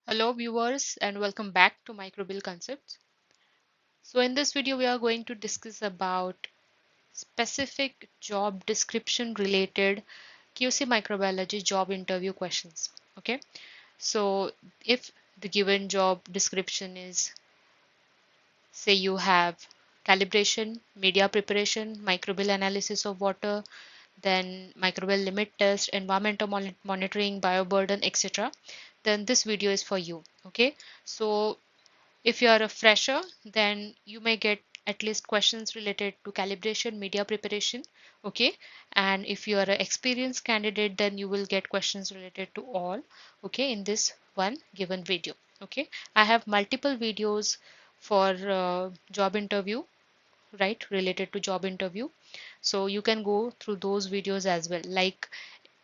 Hello viewers and welcome back to Microbial Concepts. So in this video we are going to discuss about specific job description related QC microbiology job interview questions. Okay, so if the given job description is, say, you have calibration, media preparation, microbial analysis of water, then microbial limit test, environmental monitoring, bioburden, etc., then this video is for you. Okay, so if you are a fresher, then you may get at least questions related to calibration, media preparation. Okay, and if you are an experienced candidate, then you will get questions related to all. Okay, in this one given video. Okay, I have multiple videos for job interview, right, related to job interview. So you can go through those videos as well. Like,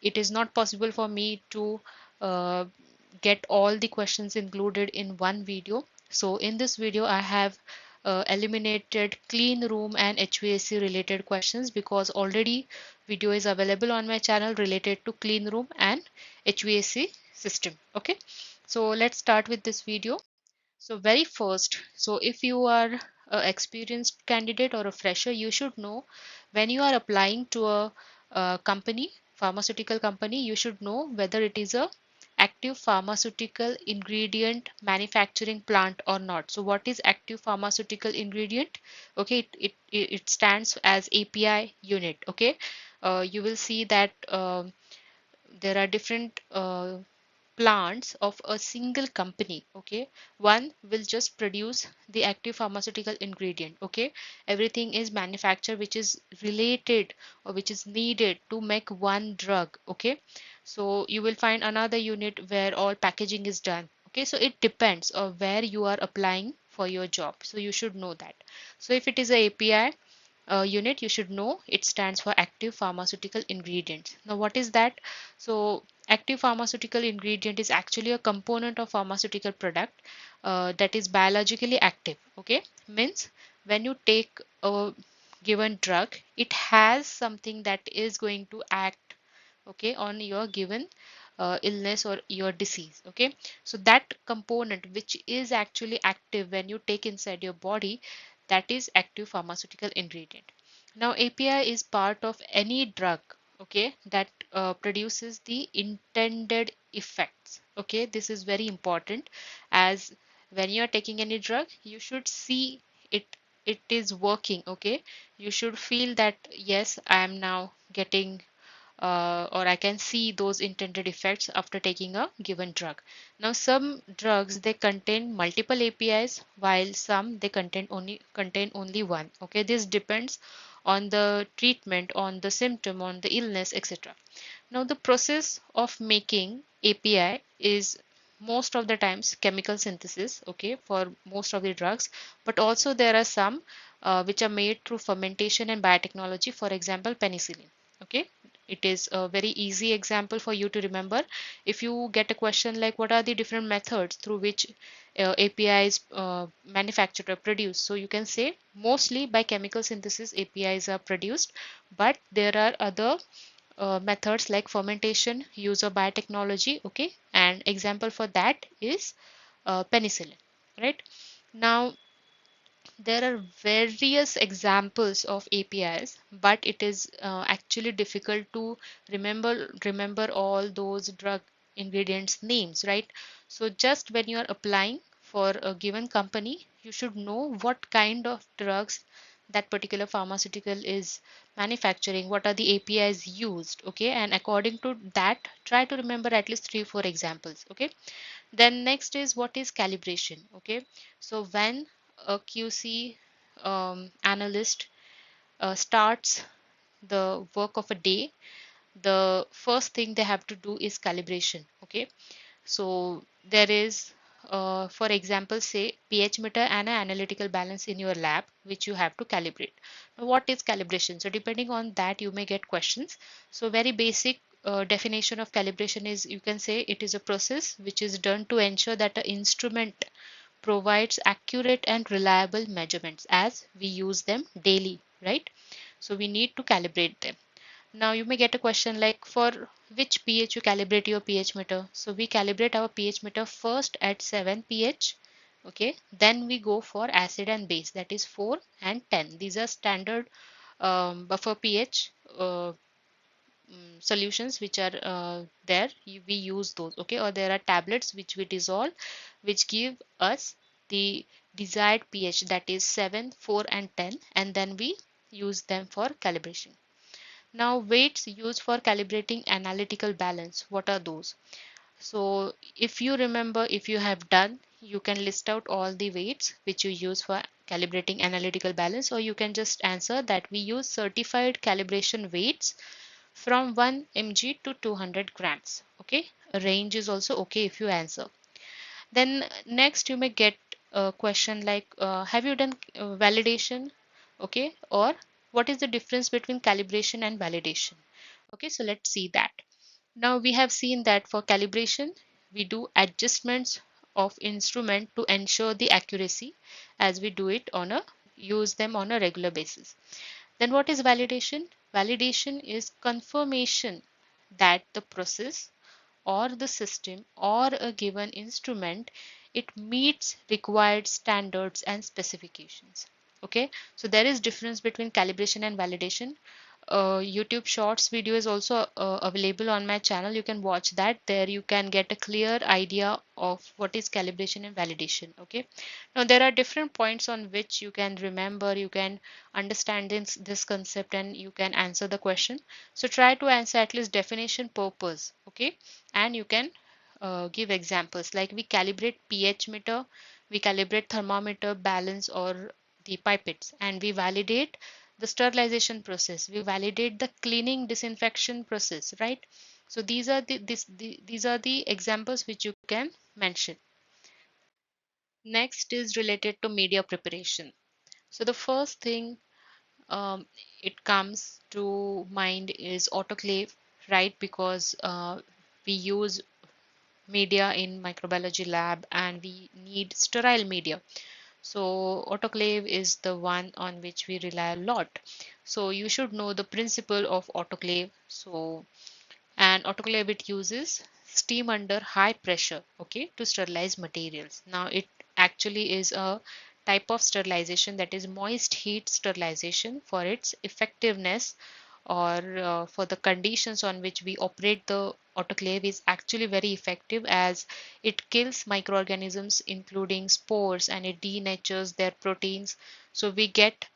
it is not possible for me to uh, get all the questions included in one video. So in this video, I have eliminated clean room and HVAC related questions because already video is available on my channel related to clean room and HVAC system. Okay, so let's start with this video. So very first, so if you are a experienced candidate or a fresher, you should know when you are applying to a company, pharmaceutical company, you should know whether it is a active pharmaceutical ingredient manufacturing plant or not. So what is active pharmaceutical ingredient? Okay, it stands as API unit. Okay, you will see that there are different plants of a single company. Okay, one will just produce the active pharmaceutical ingredient. Okay, everything is manufactured which is related or which is needed to make one drug. Okay, so you will find another unit where all packaging is done. Okay, so it depends on where you are applying for your job, so you should know that. So if it is a API unit, you should know it stands for active pharmaceutical ingredients. Now what is that? So active pharmaceutical ingredient is actually a component of pharmaceutical product that is biologically active. Okay, means when you take a given drug, it has something that is going to act, okay, on your given illness or your disease. Okay, so that component which is actually active when you take inside your body, that is active pharmaceutical ingredient. Now API is part of any drug, okay, that produces the intended effects. Okay, this is very important, as when you are taking any drug, you should see it is working. Okay, you should feel that yes, I am now getting or I can see those intended effects after taking a given drug. Now some drugs, they contain multiple APIs, while some they contain only one. Okay, this depends on the treatment, on the symptom, on the illness, etc. Now the process of making API is most of the times chemical synthesis, okay, for most of the drugs, but also there are some which are made through fermentation and biotechnology. For example, penicillin. Okay, it is a very easy example for you to remember. If you get a question like what are the different methods through which API is manufactured or produced, so you can say mostly by chemical synthesis APIs are produced, but there are other methods like fermentation, use of biotechnology. Okay, and example for that is penicillin, right? Now there are various examples of APIs, but it is actually difficult to remember all those drug ingredients names, right? So just when you are applying for a given company, you should know what kind of drugs that particular pharmaceutical is manufacturing, what are the APIs used. Okay, and according to that, try to remember at least 3 4 examples. Okay, then next is what is calibration. Okay, so when a QC analyst starts the work of a day, the first thing they have to do is calibration. Okay, so there is for example, say pH meter and an analytical balance in your lab which you have to calibrate. Now what is calibration? So depending on that you may get questions. So very basic definition of calibration is, you can say, it is a process which is done to ensure that the instrument provides accurate and reliable measurements as we use them daily, right? So we need to calibrate them. Now you may get a question like, for which pH you calibrate your pH meter? So we calibrate our pH meter first at 7 pH. Okay, then we go for acid and base, that is 4 and 10. These are standard buffer pH solutions which are there. We use those. Okay, or there are tablets which we dissolve, which give us the desired pH, that is 7, 4 and 10, and then we use them for calibration. Now weights used for calibrating analytical balance, what are those? So if you remember, if you have done, you can list out all the weights which you use for calibrating analytical balance, or you can just answer that we use certified calibration weights from 1 mg to 200 grams. Okay, a range is also okay if you answer. Then next you may get a question like, have you done validation? Okay, or what is the difference between calibration and validation? Okay, so let's see that. Now we have seen that for calibration, we do adjustments of instrument to ensure the accuracy, as we do it on a use them on a regular basis. Then what is validation? Validation is confirmation that the process or the system or a given instrument, it meets required standards and specifications. Okay, so there is difference between calibration and validation. YouTube shorts video is also available on my channel. You can watch that. There you can get a clear idea of what is calibration and validation. Okay, now there are different points on which you can remember, you can understand this concept, and you can answer the question. So try to answer at least definition purpose. Okay, and you can give examples like, we calibrate pH meter, we calibrate thermometer balance or the pipettes, and we validate the sterilization process, we validate the cleaning disinfection process, right? So these are these are the examples which you can mention. Next is related to media preparation. So the first thing um, it comes to mind is autoclave, right? Because we use media in microbiology lab and we need sterile media. So autoclave is the one on which we rely a lot. So you should know the principle of autoclave. So an autoclave, it uses steam under high pressure, okay, to sterilize materials. Now it actually is a type of sterilization, that is moist heat sterilization. For its effectiveness or for the conditions on which we operate, the autoclave is actually very effective, as it kills microorganisms including spores, and it denatures their proteins. So we get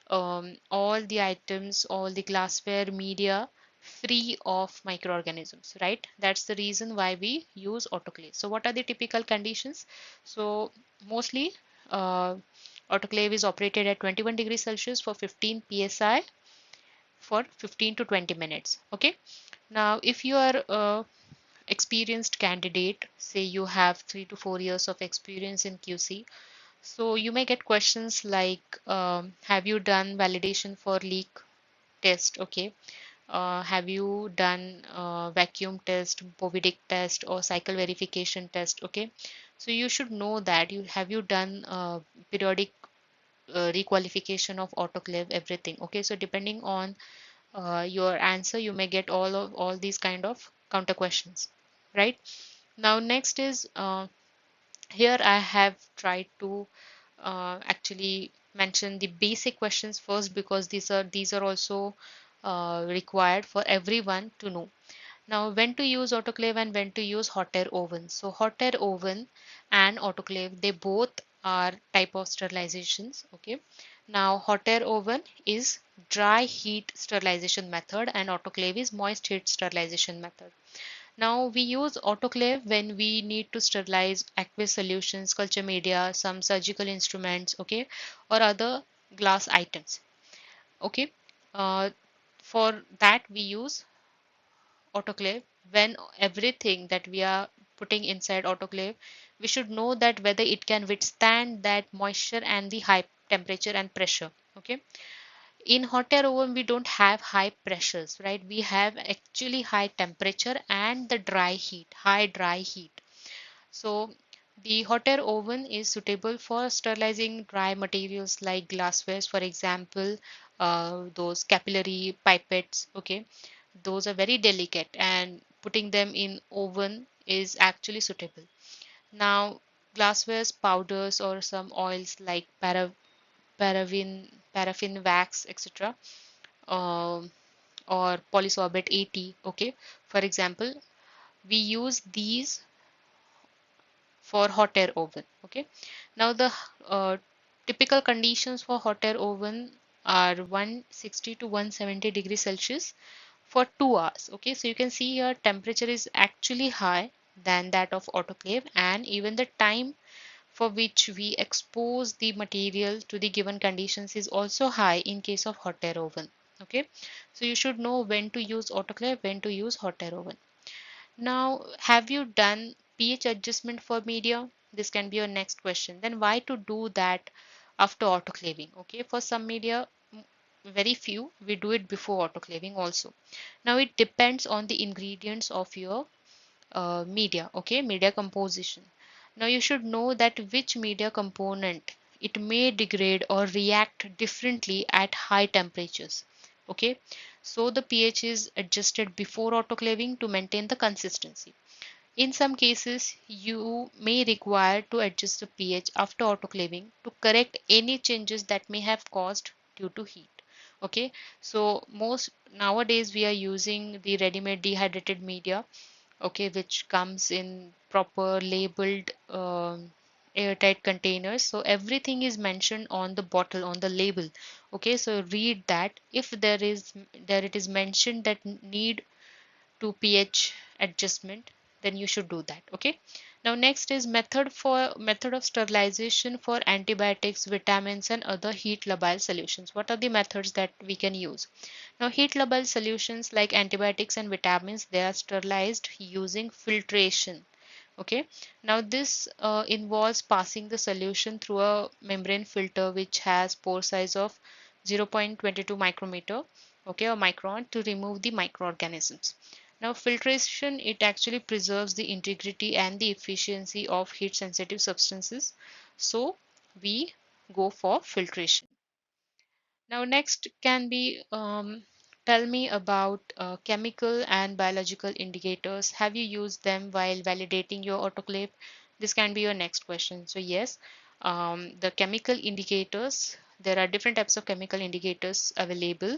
all the items, all the glassware media free of microorganisms, right? That's the reason why we use autoclave. So what are the typical conditions? So mostly uh, autoclave is operated at 21 degrees Celsius for 15 psi for 15 to 20 minutes. Okay, now if you are a experienced candidate, say you have 3 to 4 years of experience in QC, so you may get questions like, have you done validation for leak test? Okay, have you done vacuum test, Bovidic test, or cycle verification test? Okay, so you should know that. You have you done periodic requalification of autoclave, everything. Okay, so depending on your answer, you may get all these kind of counter questions, right? Now next is, here I have tried to actually mention the basic questions first, because these are also required for everyone to know. Now, when to use autoclave and when to use hot air oven. So hot air oven and autoclave, they both are type of sterilizations. Okay, now hot air oven is dry heat sterilization method and autoclave is moist heat sterilization method. Now we use autoclave when we need to sterilize aqueous solutions, culture media, some surgical instruments, okay, or other glass items. Okay, uh, for that we use autoclave. When everything that we are putting inside autoclave, we should know that whether it can withstand that moisture and the high temperature and pressure. Okay, in hot air oven we don't have high pressures, right? We have actually high temperature and the dry heat, high dry heat. So the hot air oven is suitable for sterilizing dry materials like glassware, for example, those capillary pipettes. Okay, those are very delicate, and putting them in oven is actually suitable. Now, glasswares, powders, or some oils like paraffin wax, etc., um, or polysorbate 80. Okay, for example, we use these for hot air oven. Okay, now the typical conditions for hot air oven are 160 to 170 degrees Celsius for 2 hours. Okay, so you can see here temperature is actually high than that of autoclave, and even the time for which we expose the material to the given conditions is also high in case of hot air oven. Okay, so you should know when to use autoclave, when to use hot air oven. Now, have you done pH adjustment for media? This can be your next question. Then why to do that after autoclaving? Okay, for some media, very few, we do it before autoclaving also. Now it depends on the ingredients of your media. Okay, media composition. Now you should know that which media component it may degrade or react differently at high temperatures. Okay, so the pH is adjusted before autoclaving to maintain the consistency. In some cases, you may require to adjust the pH after autoclaving to correct any changes that may have caused due to heat. Okay, so most nowadays we are using the ready-made dehydrated media, okay, which comes in proper labeled airtight containers. So everything is mentioned on the bottle, on the label. Okay, so read that. If there it is mentioned that need to pH adjustment, then you should do that. Okay, now next is method of sterilization for antibiotics, vitamins, and other heat labile solutions. What are the methods that we can use? Now, heat labile solutions like antibiotics and vitamins, they are sterilized using filtration. Okay, now this involves passing the solution through a membrane filter which has pore size of 0.22 micrometer, okay, or micron, to remove the microorganisms. Now filtration, it actually preserves the integrity and the efficiency of heat sensitive substances, so we go for filtration. Now next can be, tell me about chemical and biological indicators. Have you used them while validating your autoclave? This can be your next question. So yes, the chemical indicators, there are different types of chemical indicators available.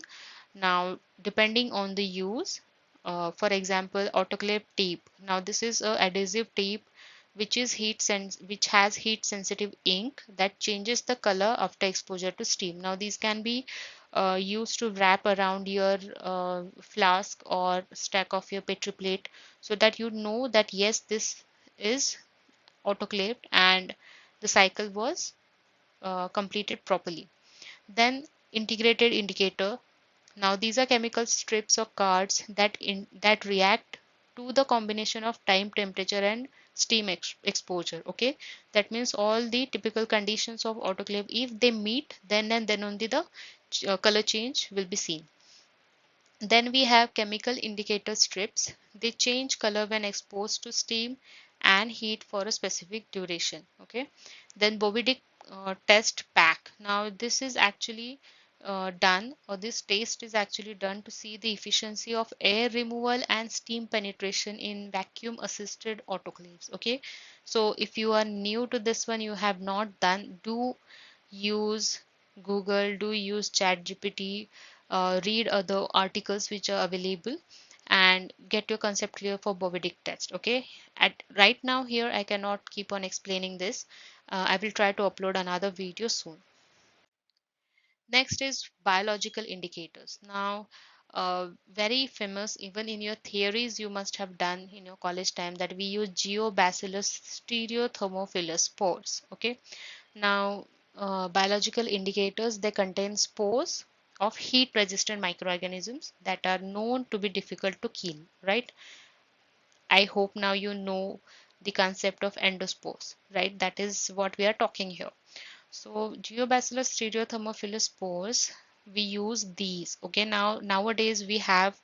Now, depending on the use, for example, autoclave tape. Now, this is a adhesive tape which has heat sensitive ink that changes the color after exposure to steam. Now, these can be used to wrap around your flask or stack of your petri plate, so that you know that yes, this is autoclaved and the cycle was completed properly. Then integrated indicator. Now these are chemical strips or cards that react to the combination of time, temperature, and steam exposure. Okay, that means all the typical conditions of autoclave, if they meet, then and then only the color change will be seen. Then we have chemical indicator strips. They change color when exposed to steam and heat for a specific duration. Okay. Then Bovidic test pack. Now this is actually done, or this test is actually done to see the efficiency of air removal and steam penetration in vacuum assisted autoclaves. Okay. So if you are new to this one, you have not done, do use Google, do use ChatGPT, read other articles which are available, and get your concept clear for Bovidic test. Okay, at right now here I cannot keep on explaining this. I will try to upload another video soon. Next is biological indicators. Now, very famous, even in your theories you must have done in your college time, that we use Geobacillus stereothermophilus spores. Okay, now, biological indicators, they contain spores of heat resistant microorganisms that are known to be difficult to kill, right? I hope now you know the concept of endospores, right? That is what we are talking here. So Geobacillus stereothermophilus spores, we use these. Okay, now nowadays we have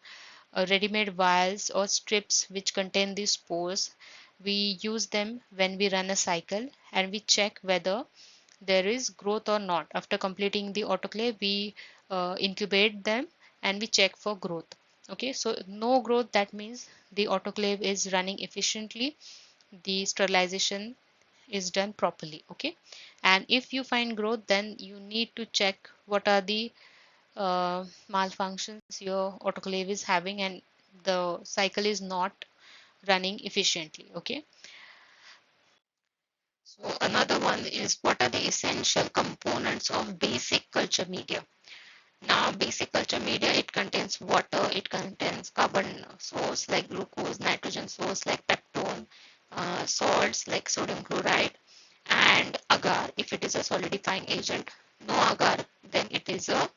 ready-made vials or strips which contain these spores. We use them when we run a cycle, and we check whether there is growth or not. After completing the autoclave, we incubate them and we check for growth. Okay, so no growth, that means the autoclave is running efficiently, the sterilization is done properly. Okay, and if you find growth, then you need to check what are the malfunctions your autoclave is having and the cycle is not running efficiently. Okay, so another one is, what are the essential components of basic culture media? Now, basic culture media, it contains water, it contains carbon source like glucose, nitrogen source like peptone, salts like sodium chloride, and agar. If it is a solidifying agent, no agar, then it is a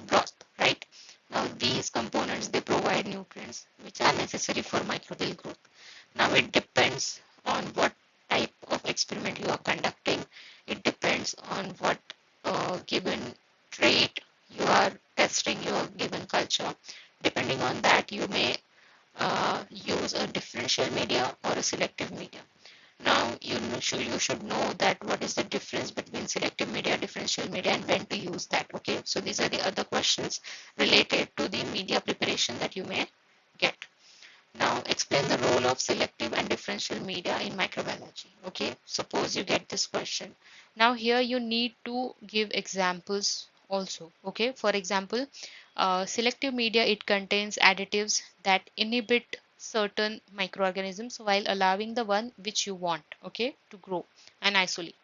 broth, right? Now, these components, they provide nutrients which are necessary for microbial growth. Now, it depends on what type of experiment you are conducting. It depends on what given trait you are testing your given culture. Depending on that, you may use a differential media or a selective media. Now, you should know that what is the difference between selective media, differential media, and when to use that. Okay, so these are the other questions related to the media preparation that you may get. Now, explain the role of selective and differential media in microbiology. Okay, suppose you get this question. Now, here you need to give examples also. Okay, for example, selective media, it contains additives that inhibit certain microorganisms while allowing the one which you want, okay, to grow and isolate.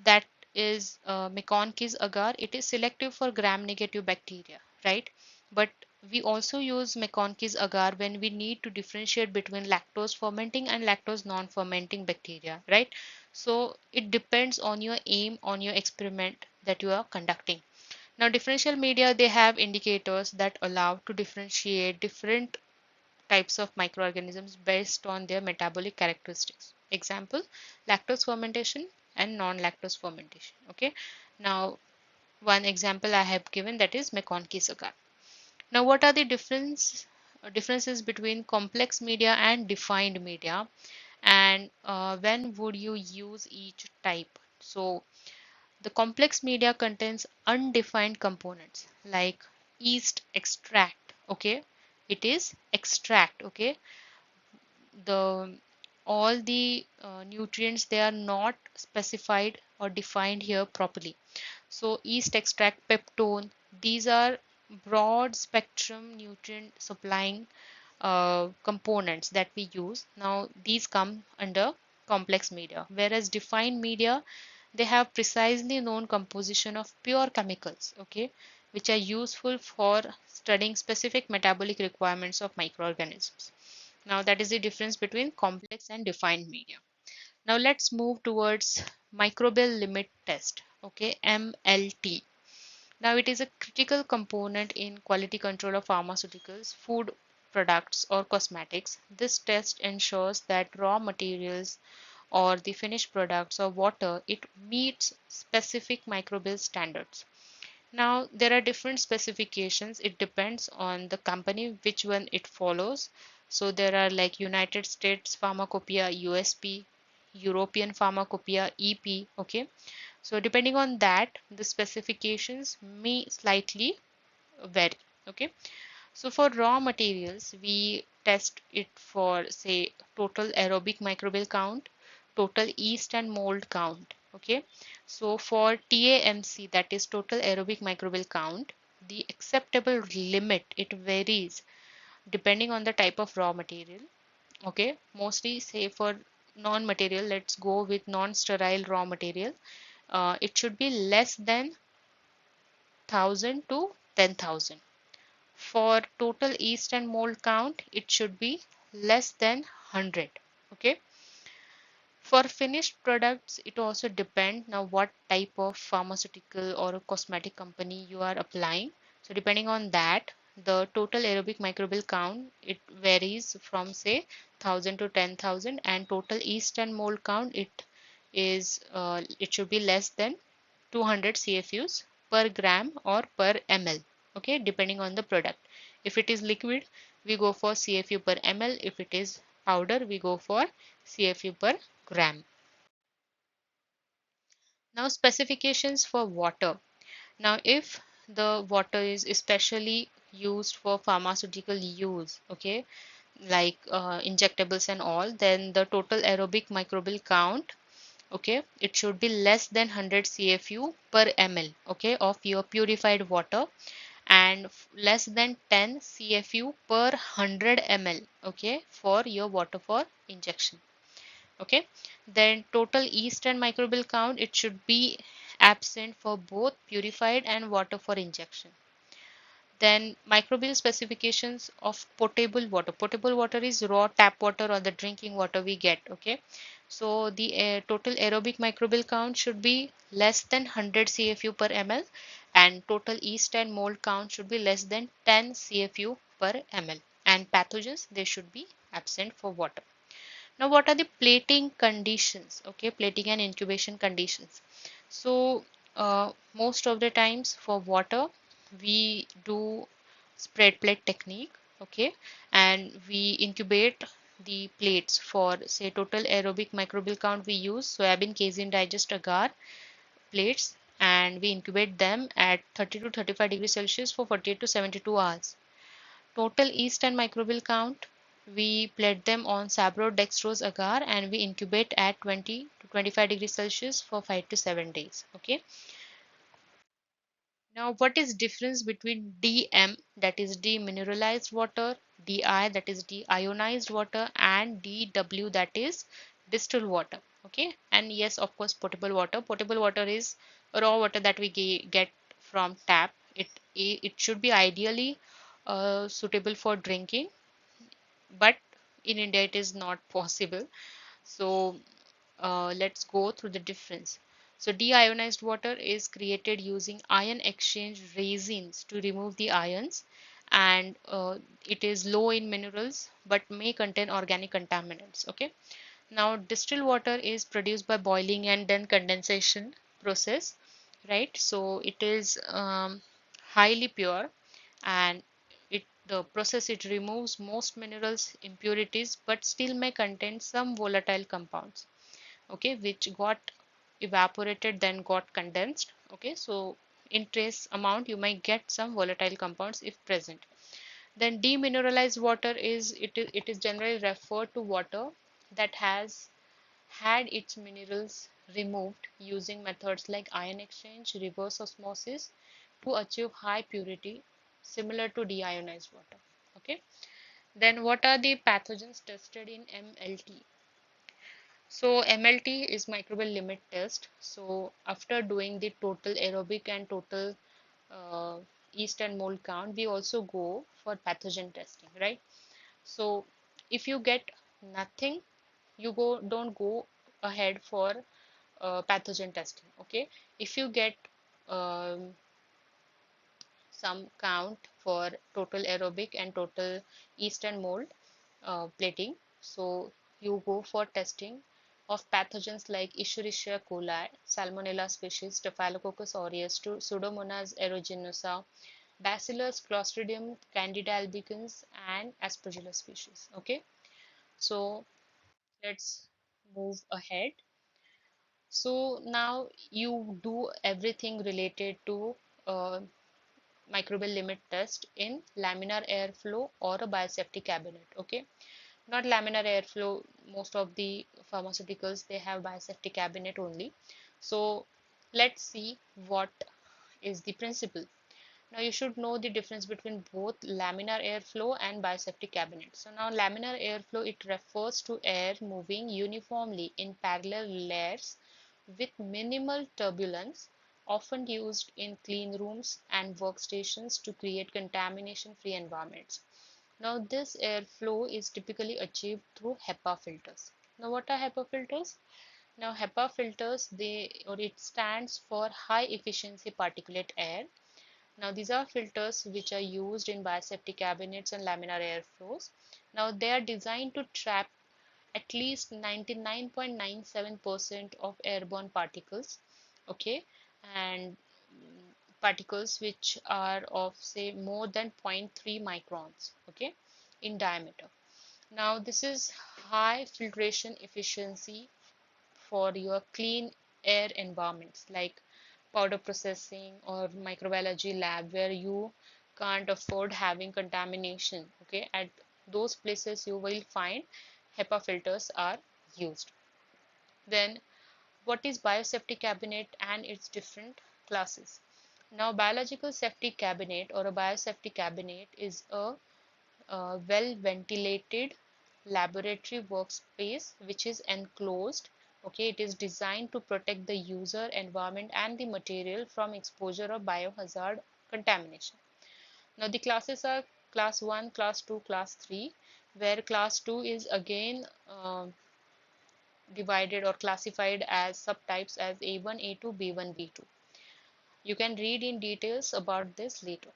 That is McConkey's agar. It is selective for gram-negative bacteria, right? But we also use McConkey's agar when we need to differentiate between lactose fermenting and lactose non-fermenting bacteria, right? So it depends on your aim, on your experiment that you are conducting. Now, differential media, they have indicators that allow to differentiate different types of microorganisms based on their metabolic characteristics. Example, lactose fermentation and non-lactose fermentation. Okay. Now, one example I have given, that is McConkey's agar. Now, what are the differences between complex media and defined media, and when would you use each type? So, the complex media contains undefined components like yeast extract. Okay, it is extract. Okay, the all the nutrients, they are not specified or defined here properly. So yeast extract, peptone, these are broad spectrum nutrient supplying components that we use. Now these come under complex media, whereas defined media, they have precisely known composition of pure chemicals, okay, which are useful for studying specific metabolic requirements of microorganisms. Now that is the difference between complex and defined media. Now let's move towards microbial limit test, okay, MLT. Now it is a critical component in quality control of pharmaceuticals, food products or cosmetics. This test ensures that raw materials or the finished products or water, it meets specific microbial standards. Now, there are different specifications. It depends on the company, which one it follows. So there are like United States Pharmacopoeia USP, European Pharmacopoeia EP. Okay. So depending on that, the specifications may slightly vary. Okay. So for raw materials, we test it for say total aerobic microbial count, total yeast and mold count. Okay. So for TAMC, that is total aerobic microbial count, the acceptable limit, it varies depending on the type of raw material. Okay. Mostly say for non-material, let's go with non-sterile raw material. It should be less than 1000 to 10,000. For total yeast and mold count, it should be less than 100. Okay. For finished products, it also depends now what type of pharmaceutical or a cosmetic company you are applying. So depending on that, the total aerobic microbial count, it varies from say 1000 to 10,000, and total yeast and mold count, it should be less than 200 CFUs per gram or per ml. Okay, depending on the product. If it is liquid, we go for CFU per ml. If it is powder, we go for CFU per gram. Now specifications for water. Now if the water is especially used for pharmaceutical use, okay, like injectables and all, then the total aerobic microbial count, okay, it should be less than 100 CFU per ml, okay, of your purified water, and less than 10 CFU per 100 ml, okay, for your water for injection. Okay, then total yeast and microbial count, it should be absent for both purified and water for injection. Then microbial specifications of potable water. Potable water is raw tap water or the drinking water we get. Okay, so the total aerobic microbial count should be less than 100 CFU per ml, and total yeast and mold count should be less than 10 CFU per ml, and pathogens, they should be absent for water. Now what are the plating conditions? Okay, plating and incubation conditions. So most of the times for water we do spread plate technique, okay, and we incubate the plates for, say, total aerobic microbial count. We use soybean casein digest agar plates, and we incubate them at 30 to 35 degrees Celsius for 48 to 72 hours. Total yeast and microbial count, we plate them on Sabro dextrose agar, and we incubate at 20 to 25 degrees Celsius for 5 to 7 days. Okay. Now, what is difference between DM, that is demineralized water, DI, that is deionized water, and DW, that is distilled water? Okay, and yes, of course, potable water. Potable water is raw water that we get from tap. It should be ideally suitable for drinking, but in India it is not possible. So let's go through the difference. So deionized water is created using ion exchange resins to remove the ions, and it is low in minerals but may contain organic contaminants. Okay. Now distilled water is produced by boiling and then condensation process, right? So it is highly pure, and the process, it removes most minerals impurities but still may contain some volatile compounds, okay, which got evaporated then got condensed. Okay, so in trace amount you might get some volatile compounds if present. Then demineralized water it is generally referred to water that has had its minerals removed using methods like ion exchange, reverse osmosis, to achieve high purity, similar to deionized water. Okay, then what are the pathogens tested in MLT? So MLT is microbial limit test. So after doing the total aerobic and total yeast and mold count, we also go for pathogen testing, right? So if you get nothing, you don't go ahead for pathogen testing. Okay, if you get um, some count for total aerobic and total yeast and mold plating, so you go for testing of pathogens like Escherichia coli, Salmonella species, Staphylococcus aureus, Pseudomonas aeruginosa, Bacillus, Clostridium, Candida albicans, and Aspergillus species. Okay, so let's move ahead. So now you do everything related to uh, microbial limit test in laminar airflow or a biosafety cabinet. Okay, not laminar airflow, most of the pharmaceuticals they have biosafety cabinet only. So let's see what is the principle. Now you should know the difference between both laminar airflow and biosafety cabinet. So now laminar airflow, it refers to air moving uniformly in parallel layers with minimal turbulence, often used in clean rooms and workstations to create contamination free environments. Now this airflow is typically achieved through HEPA filters. Now what are HEPA filters? Now HEPA filters, it stands for high efficiency particulate air. Now these are filters which are used in biosafety cabinets and laminar airflows. Now they are designed to trap at least 99.97% of airborne particles, okay, and particles which are of, say, more than zero point 0.3 microns, okay, in diameter. Now this is high filtration efficiency for your clean air environments like powder processing or microbiology lab where you can't afford having contamination. Okay, at those places you will find HEPA filters are used. Then what is biosafety cabinet and its different classes? Now, biological safety cabinet or a biosafety cabinet is a well ventilated laboratory workspace which is enclosed. Okay, it is designed to protect the user, environment, and the material from exposure of biohazard contamination. Now, the classes are class 1, class 2, class 3, where class 2 is again divided or classified as subtypes as A1, A2, B1, B2. You can read in details about this later.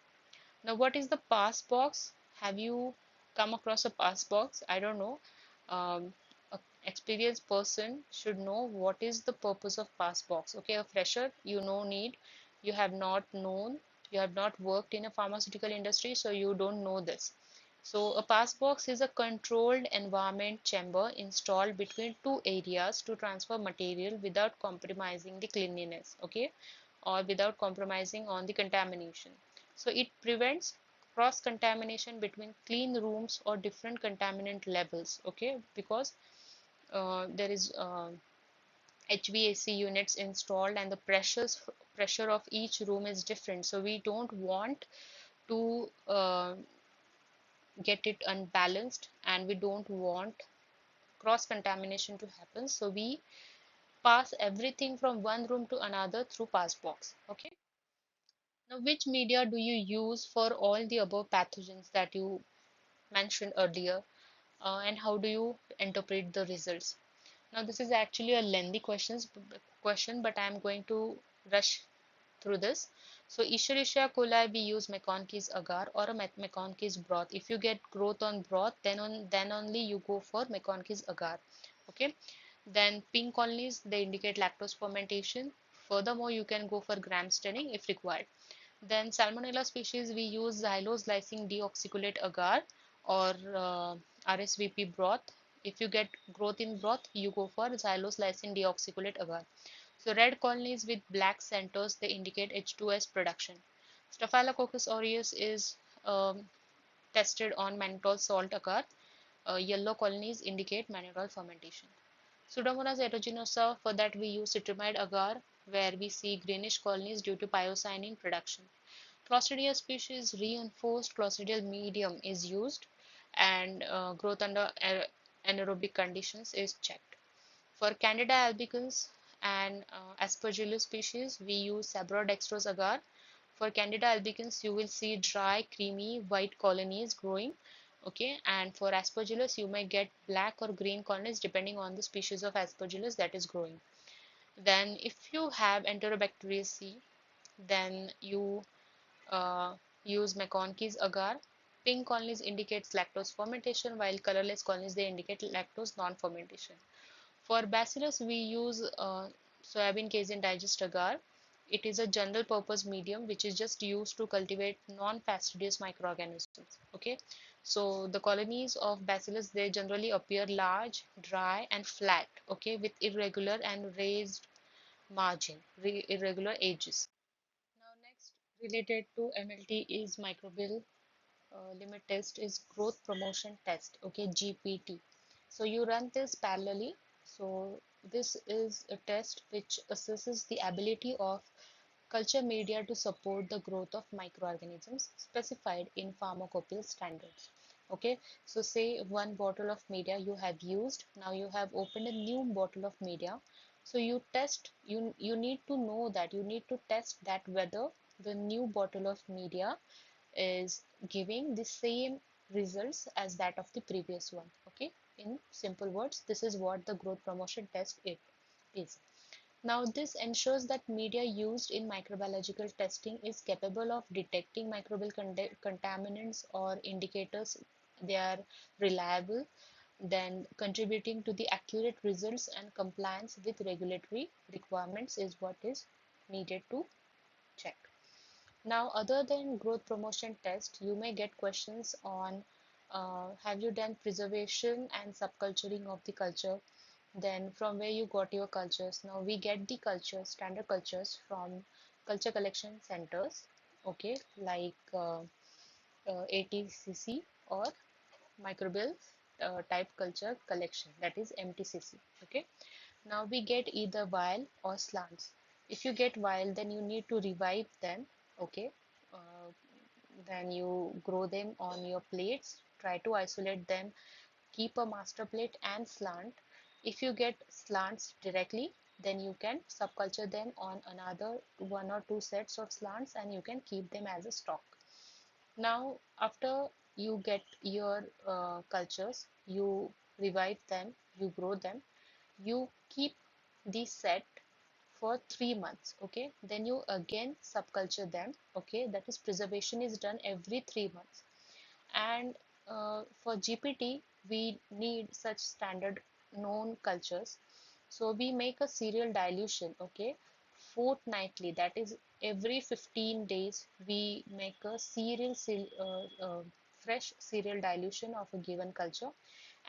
Now, what is the pass box? Have you come across a pass box? I don't know. A experienced person should know what is the purpose of pass box. Okay, a fresher, you know, need, you have not known, you have not worked in a pharmaceutical industry, so you don't know this. So a pass box is a controlled environment chamber installed between two areas to transfer material without compromising the cleanliness, okay, or without compromising on the contamination. So it prevents cross contamination between clean rooms or different contaminant levels, okay, because there is HVAC units installed and the pressure of each room is different, so we don't want to get it unbalanced and we don't want cross contamination to happen, so we pass everything from one room to another through pass box. Okay, now which media do you use for all the above pathogens that you mentioned earlier, and how do you interpret the results? Now this is actually a lengthy question, but I am going to rush through this. So Escherichia coli, we use McConkey's agar or a McConkey's broth. If you get growth on broth, then only you go for McConkey's agar. Okay. Then pink colonies, they indicate lactose fermentation. Furthermore, you can go for gram staining if required. Then Salmonella species, we use xylose lysine deoxyculate agar or RSVP broth. If you get growth in broth, you go for xylose lysine deoxyculate agar. So red colonies with black centers, they indicate H2S production. Staphylococcus aureus is tested on mannitol salt agar. Yellow colonies indicate mannitol fermentation. Pseudomonas aeruginosa, for that we use citramide agar, where we see greenish colonies due to pyocyanin production. Clostridia species reinforced clostridial medium is used, and growth under anaerobic conditions is checked. For Candida albicans and Aspergillus species, we use Sabrodextrose agar. For Candida albicans, you will see dry, creamy, white colonies growing. Okay, and for Aspergillus, you may get black or green colonies depending on the species of Aspergillus that is growing. Then, if you have Enterobacteriaceae, then you uh, use McConkey's agar. Pink colonies indicates lactose fermentation, while colorless colonies they indicate lactose non-fermentation. For Bacillus, we use soybean casein digest agar. It is a general purpose medium which is just used to cultivate non-fastidious microorganisms. Okay, so the colonies of Bacillus they generally appear large, dry, and flat. Okay, with irregular and raised margin, irregular edges. Now, next related to MLT is microbial limit test is growth promotion test, okay, GPT. So you run this parallelly. So this is a test which assesses the ability of culture media to support the growth of microorganisms specified in pharmacopoeia standards. Okay, so say one bottle of media you have used, now you have opened a new bottle of media. So you need to know that you need to test that whether the new bottle of media is giving the same results as that of the previous one. Okay, in simple words, this is what the growth promotion test it is. Now this ensures that media used in microbiological testing is capable of detecting microbial contaminants or indicators, they are reliable, then contributing to the accurate results and compliance with regulatory requirements is what is needed to check. Now, other than growth promotion test, you may get questions on have you done preservation and subculturing of the culture? Then from where you got your cultures. Now we get the cultures, standard cultures from culture collection centers, okay, like ATCC or microbial type culture collection, that is MTCC. Okay, now we get either vial or slants. If you get vial, then you need to revive them. Okay, uh, then you grow them on your plates, try to isolate them, keep a master plate and slant. If you get slants directly, then you can subculture them on another one or two sets of slants and you can keep them as a stock. Now, after you get your cultures, you revive them, you grow them, you keep the set for 3 months. Okay, then you again subculture them. Okay, that is preservation is done every 3 months. And for GPT, we need such standard known cultures. So we make a serial dilution, okay, fortnightly. That is every 15 days we make a fresh serial dilution of a given culture,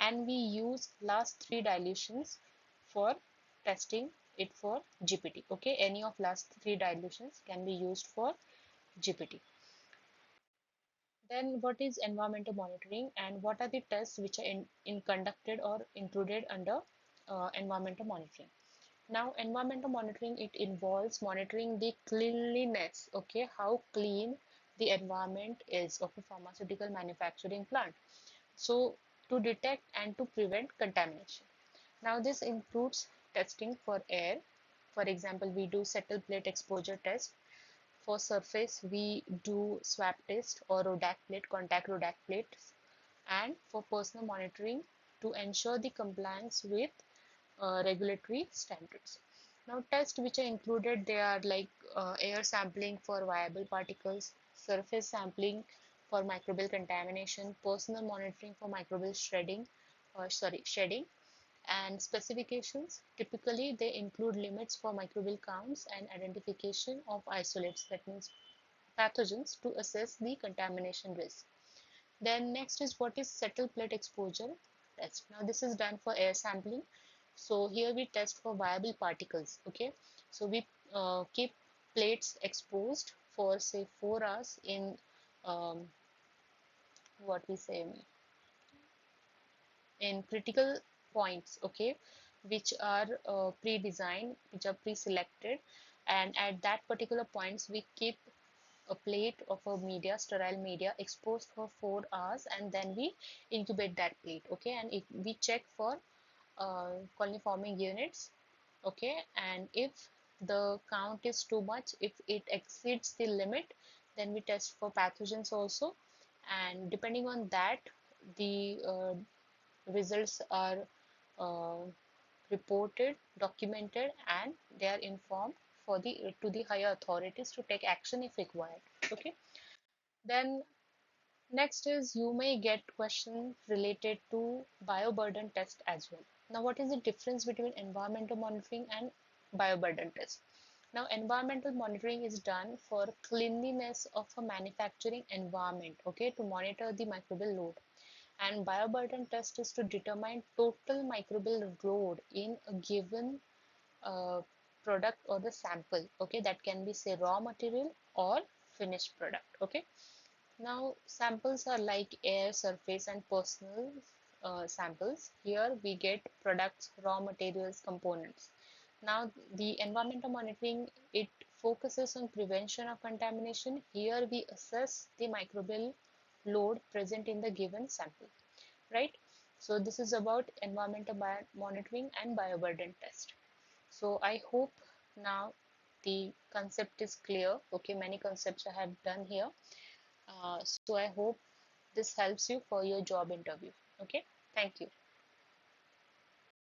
and we use last three dilutions for testing it for GPT. Okay, any of last three dilutions can be used for GPT. Then what is environmental monitoring and what are the tests which are in conducted or included under environmental monitoring? Now, environmental monitoring, it involves monitoring the cleanliness, okay, how clean the environment is of a pharmaceutical manufacturing plant. So, to detect and to prevent contamination. Now, this includes testing for air. For example, we do settle plate exposure test. For surface, we do swab test or Rodac plate, contact Rodac plates. And for personal monitoring, to ensure the compliance with regulatory standards. Now, tests which are included, they are like air sampling for viable particles, surface sampling for microbial contamination, personal monitoring for microbial shedding, and specifications. Typically, they include limits for microbial counts and identification of isolates, that means pathogens, to assess the contamination risk. Then next is what is settle plate exposure test. Now this is done for air sampling. So here we test for viable particles. Okay, so we keep plates exposed for say 4 hours in um, what we say in critical points. Okay, which are pre-designed, which are pre-selected, and at that particular points we keep a plate of a media, sterile media, exposed for 4 hours, and then we incubate that plate. Okay, and we check for colony forming units. Okay, and if the count is too much, if it exceeds the limit, then we test for pathogens also, and depending on that, the results are uh, reported, documented, and they are informed for the to the higher authorities to take action if required. Okay, then next is you may get questions related to bioburden test as well. Now, what is the difference between environmental monitoring and bioburden test? Now, environmental monitoring is done for cleanliness of a manufacturing environment, okay, to monitor the microbial load. And bioburden test is to determine total microbial load in a given uh, product or the sample, okay, that can be say raw material or finished product. Okay, now samples are like air, surface, and personal samples. Here we get products, raw materials, components. Now the environmental monitoring, it focuses on prevention of contamination. Here we assess the microbial load present in the given sample, right? So this is about environmental monitoring and bioburden test. So I hope now the concept is clear. Okay, many concepts I have done here. So I hope this helps you for your job interview. Okay, thank you.